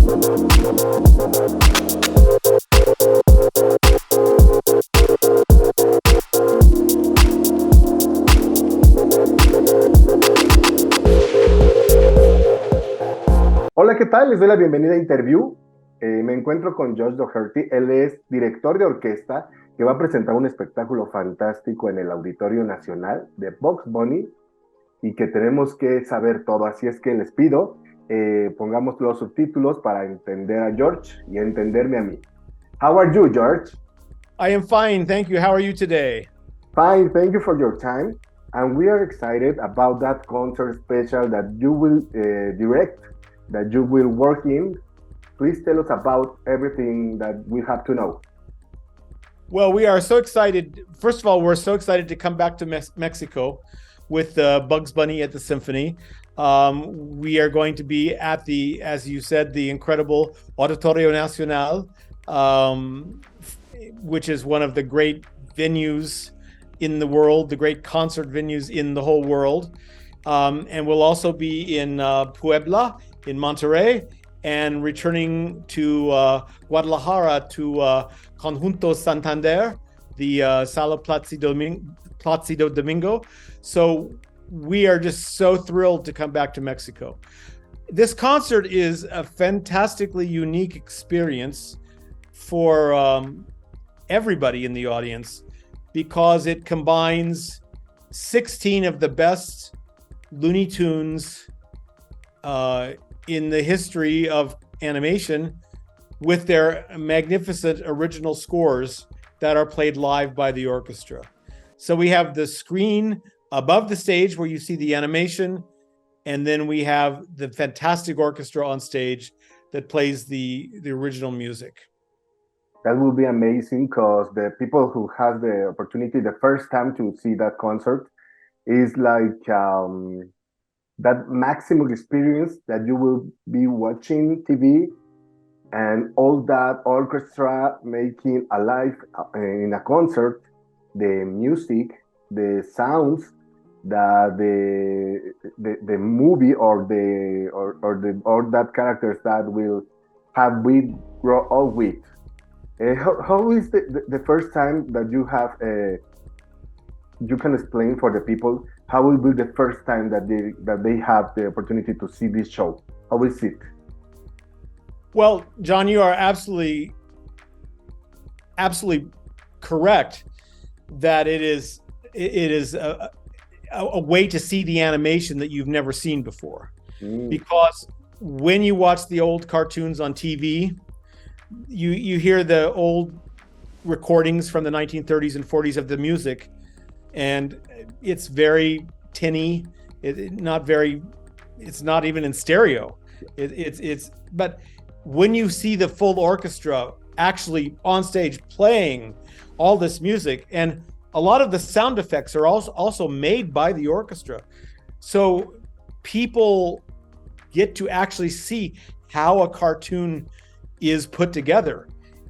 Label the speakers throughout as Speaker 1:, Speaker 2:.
Speaker 1: Hola, ¿qué tal? Les doy la bienvenida a Interview. Me encuentro con Josh Doherty. Él es director de orquesta que va a presentar un espectáculo fantástico en el Auditorio Nacional de Bugs Bunny y que tenemos que saber todo. Así es que les pido, pongamos los subtítulos para entender a George y entenderme a mí. How are you, George?
Speaker 2: I am fine, thank you. How are you today?
Speaker 1: Fine, thank you for your time. And we are excited about that concert special that you will direct, that you will work in. Please tell us about everything that we have to know.
Speaker 2: Well, we are so excited. First of all, we're so excited to come back to Mexico with Bugs Bunny at the Symphony. We are going to be at the, as you said, the incredible Auditorio Nacional, which is one of the great venues in the world, the great concert venues in the whole world. And we'll also be in Puebla, in Monterrey, and returning to Guadalajara to Conjunto Santander, the Sala Placido Domingo. So we are just so thrilled to come back to Mexico. This concert is a fantastically unique experience for everybody in the audience because it combines 16 of the best Looney Tunes in the history of animation with their magnificent original scores that are played live by the orchestra. So we have the screen above the stage where you see the animation, and then we have the fantastic orchestra on stage that plays the original music.
Speaker 1: That will be amazing because the people who have the opportunity the first time to see that concert is like that maximum experience that you will be watching TV and all that orchestra making alive in a concert, the music, the sounds that the movie or that characters that will have we grow up with. How is the first time that you have you can explain for the people how will be the first time that they have the opportunity to see this show? How is it?
Speaker 2: Well, John, you are absolutely correct that it is a way to see the animation that you've never seen before. Because when you watch the old cartoons on TV, you hear the old recordings from the 1930s and 40s of the music, and it's very tinny. It's not even in stereo. But when you see the full orchestra actually on stage playing all this music, and a lot of the sound effects are also made by the orchestra, so people get to actually see how a cartoon is put together.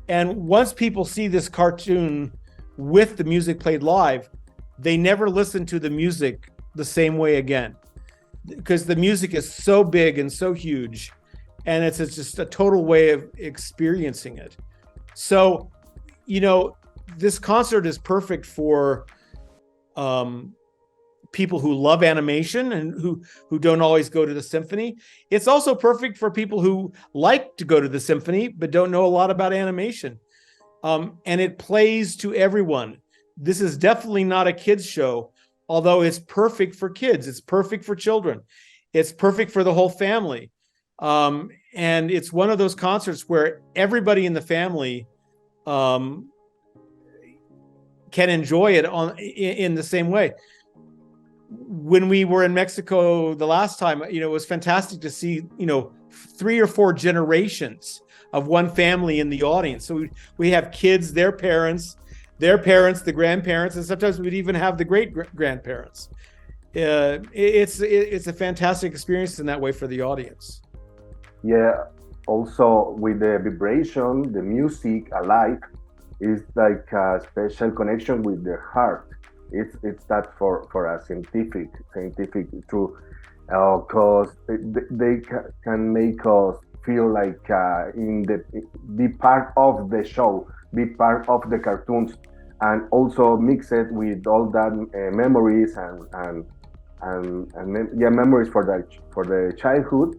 Speaker 2: And once people see this cartoon with the music played live, they never listen to the music the same way again, because the music is so big and so huge, and it's just a total way of experiencing it. So, this concert is perfect for people who love animation and who don't always go to the symphony. It's also perfect for people who like to go to the symphony but don't know a lot about animation. And it plays to everyone. This is definitely not a kids show, although it's perfect for kids. It's perfect for children. It's perfect for the whole family. And it's one of those concerts where everybody in the family can enjoy it in the same way. When we were in Mexico the last time, it was fantastic to see, 3 or 4 generations of one family in the audience. So we have kids, their parents, the grandparents, and sometimes we'd even have the great grandparents. It's a fantastic experience in that way for the audience.
Speaker 1: Yeah, also with the vibration, the music alive is like a special connection with the heart. It's that for a scientific true, because they can make us feel like be part of the show, be part of the cartoons, and also mix it with all that memories and yeah, memories for the childhood.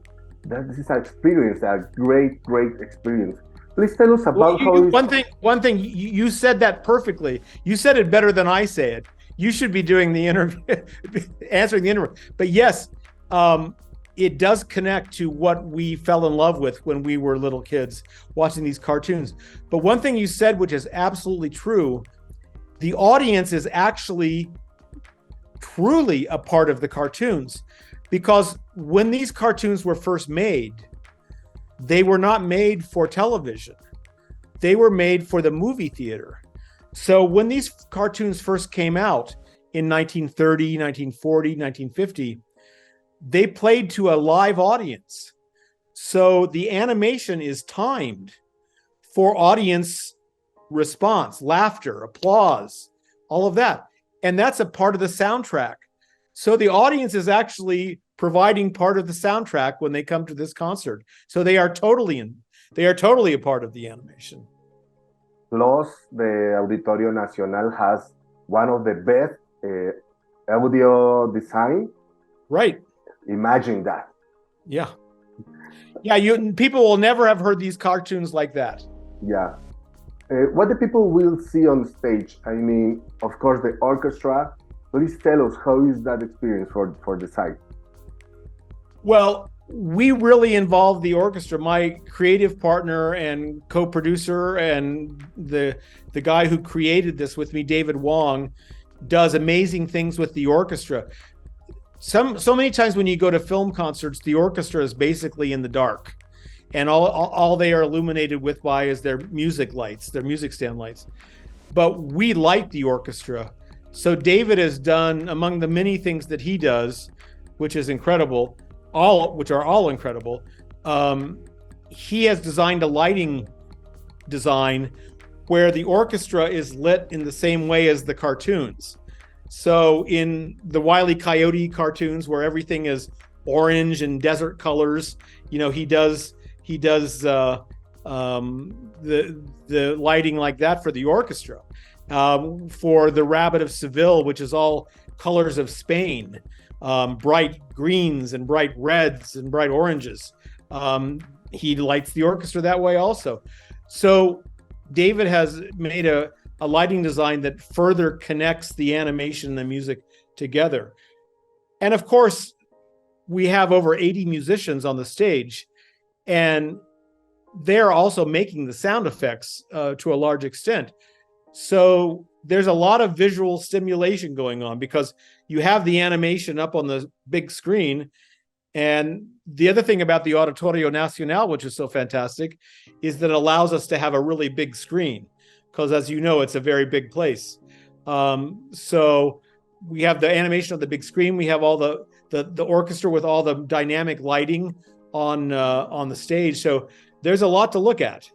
Speaker 1: That this is an experience, a great experience. Please tell us
Speaker 2: Well,
Speaker 1: about how is.
Speaker 2: one thing, you said that perfectly. You said it better than I say it. You should be doing the interview, answering the interview. But yes, it does connect to what we fell in love with when we were little kids watching these cartoons. But one thing you said, which is absolutely true, the audience is actually truly a part of the cartoons, because when these cartoons were first made, they were not made for television. They were made for the movie theater. So when these cartoons first came out in 1930, 1940, 1950, they played to a live audience. So the animation is timed for audience response, laughter, applause, all of that. And that's a part of the soundtrack. So the audience is actually providing part of the soundtrack when they come to this concert. So they are totally a part of the animation.
Speaker 1: Plus, the Auditorio Nacional has one of the best audio design.
Speaker 2: Right.
Speaker 1: Imagine that.
Speaker 2: Yeah. Yeah, people will never have heard these cartoons like that.
Speaker 1: Yeah. What the people will see on stage, I mean, of course, the orchestra. Please tell us, how is that experience for the site?
Speaker 2: Well, we really involved the orchestra. My creative partner and co-producer and the guy who created this with me, David Wong, does amazing things with the orchestra. So many times when you go to film concerts, the orchestra is basically in the dark, and all they are illuminated with by is their music lights, their music stand lights. But we light the orchestra. So David has done, among the many things that he does, which is incredible, which are all incredible, he has designed a lighting design where the orchestra is lit in the same way as the cartoons. So in the Wile E. Coyote cartoons, where everything is orange and desert colors, he does the lighting like that for the orchestra. For the Rabbit of Seville, which is all colors of Spain, bright greens and bright reds and bright oranges. He lights the orchestra that way also. So David has made a lighting design that further connects the animation and the music together. And of course, we have over 80 musicians on the stage, and they're also making the sound effects to a large extent. So there's a lot of visual stimulation going on because you have the animation up on the big screen. And the other thing about the Auditorio Nacional, which is so fantastic, is that it allows us to have a really big screen, because as you know, it's a very big place. So we have the animation of the big screen. We have all the orchestra with all the dynamic lighting on the stage. So there's a lot to look at.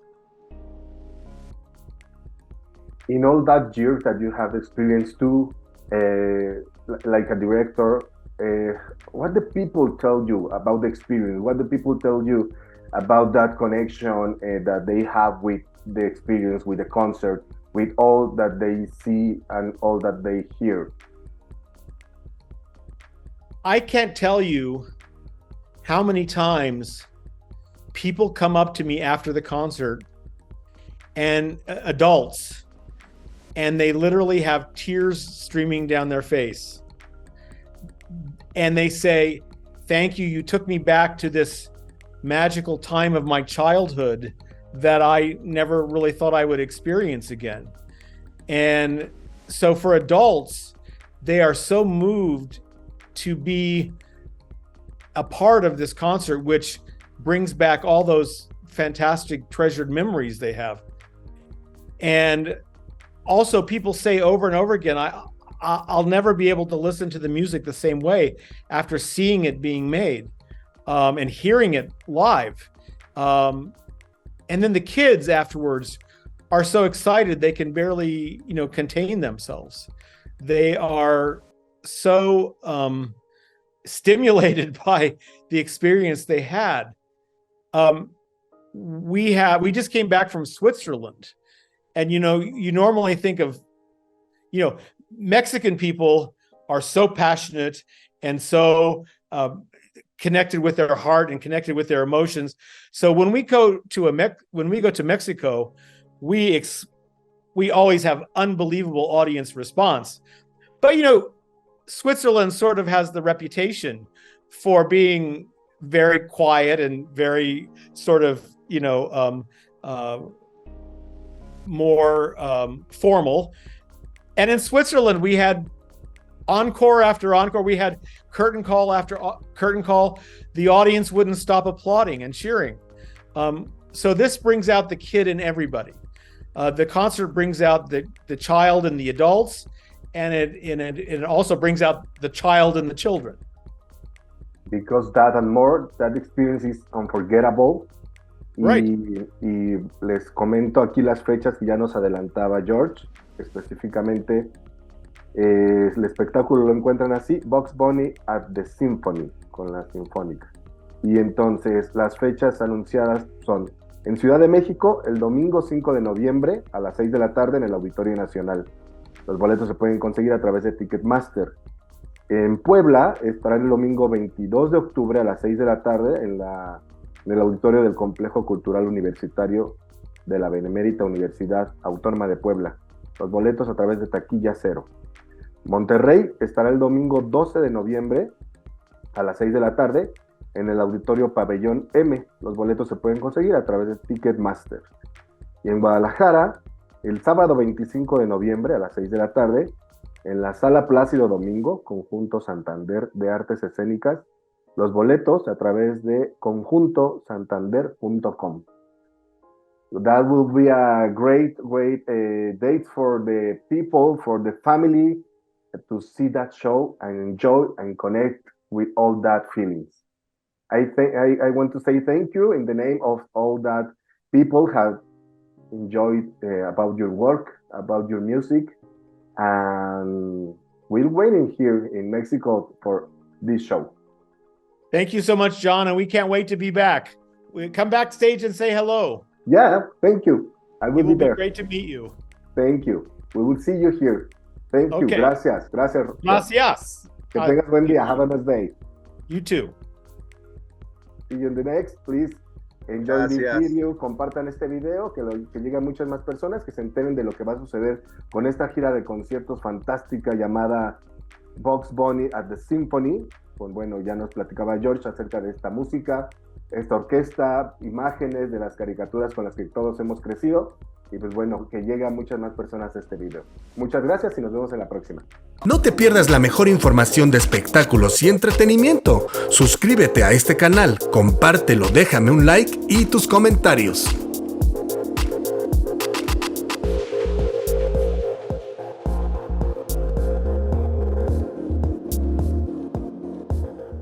Speaker 1: In all that years that you have experienced too, like a director, what do people tell you about the experience? What do people tell you about that connection that they have with the experience, with the concert, with all that they see and all that they hear?
Speaker 2: I can't tell you how many times people come up to me after the concert, and adults, and they literally have tears streaming down their face. And they say, "Thank you, you took me back to this magical time of my childhood that I never really thought I would experience again." And so for adults, they are so moved to be a part of this concert, which brings back all those fantastic treasured memories they have. And also people say over and over again, I'll never be able to listen to the music the same way after seeing it being made and hearing it live. And then the kids afterwards are so excited they can barely, contain themselves. They are so stimulated by the experience they had. we just came back from Switzerland, and you normally think of, Mexican people are so passionate and so connected with their heart and connected with their emotions. So when we go to Mexico, we always have unbelievable audience response. But Switzerland sort of has the reputation for being very quiet and very sort of more formal. And in Switzerland, we had encore after encore. We had curtain call after curtain call. The audience wouldn't stop applauding and cheering. So this brings out the kid in everybody. The concert brings out the child and the adults, and it also brings out the child and the children.
Speaker 1: Because that and more, that experience is unforgettable.
Speaker 2: Right.
Speaker 1: Y les comento aquí las fechas que ya nos adelantaba George. Específicamente, el espectáculo lo encuentran así: Bugs Bunny at the Symphony, con la Sinfónica. Y entonces las fechas anunciadas son en Ciudad de México el domingo 5 de noviembre a las 6 de la tarde en el Auditorio Nacional. Los boletos se pueden conseguir a través de Ticketmaster. En Puebla estará el domingo 22 de octubre a las 6 de la tarde en el auditorio del Complejo Cultural Universitario de la Benemérita Universidad Autónoma de Puebla. Los boletos a través de Taquilla Cero. Monterrey estará el domingo 12 de noviembre a las 6 de la tarde en el Auditorio Pabellón M. Los boletos se pueden conseguir a través de Ticketmaster. Y en Guadalajara, el sábado 25 de noviembre a las 6 de la tarde, en la Sala Plácido Domingo, Conjunto Santander de Artes Escénicas, los boletos a través de conjuntosantander.com. That will be a great date for the people, for the family, to see that show and enjoy and connect with all that feelings. I want to say thank you in the name of all that people have enjoyed about your work, about your music, and we're waiting here in Mexico for this show.
Speaker 2: Thank you so much, John, and we can't wait to be back. We come backstage and say hello.
Speaker 1: Yeah, thank you. I will be there.
Speaker 2: It will be great to meet you.
Speaker 1: Thank you. We will see you here. Thank you. Gracias.
Speaker 2: Gracias.
Speaker 1: Que tengas buen día. Have a nice day.
Speaker 2: You too.
Speaker 1: See you in the next. Please enjoy this video. Compartan este video, que lleguen muchas más personas, que se enteren de lo que va a suceder con esta gira de conciertos fantástica llamada Bugs Bunny at the Symphony. Pues bueno, ya nos platicaba George acerca de esta música, esta orquesta, imágenes de las caricaturas con las que todos hemos crecido. Y pues bueno, que llegue a muchas más personas este video. Muchas gracias y nos vemos en la próxima.
Speaker 3: No te pierdas la mejor información de espectáculos y entretenimiento. Suscríbete a este canal, compártelo, déjame un like y tus comentarios.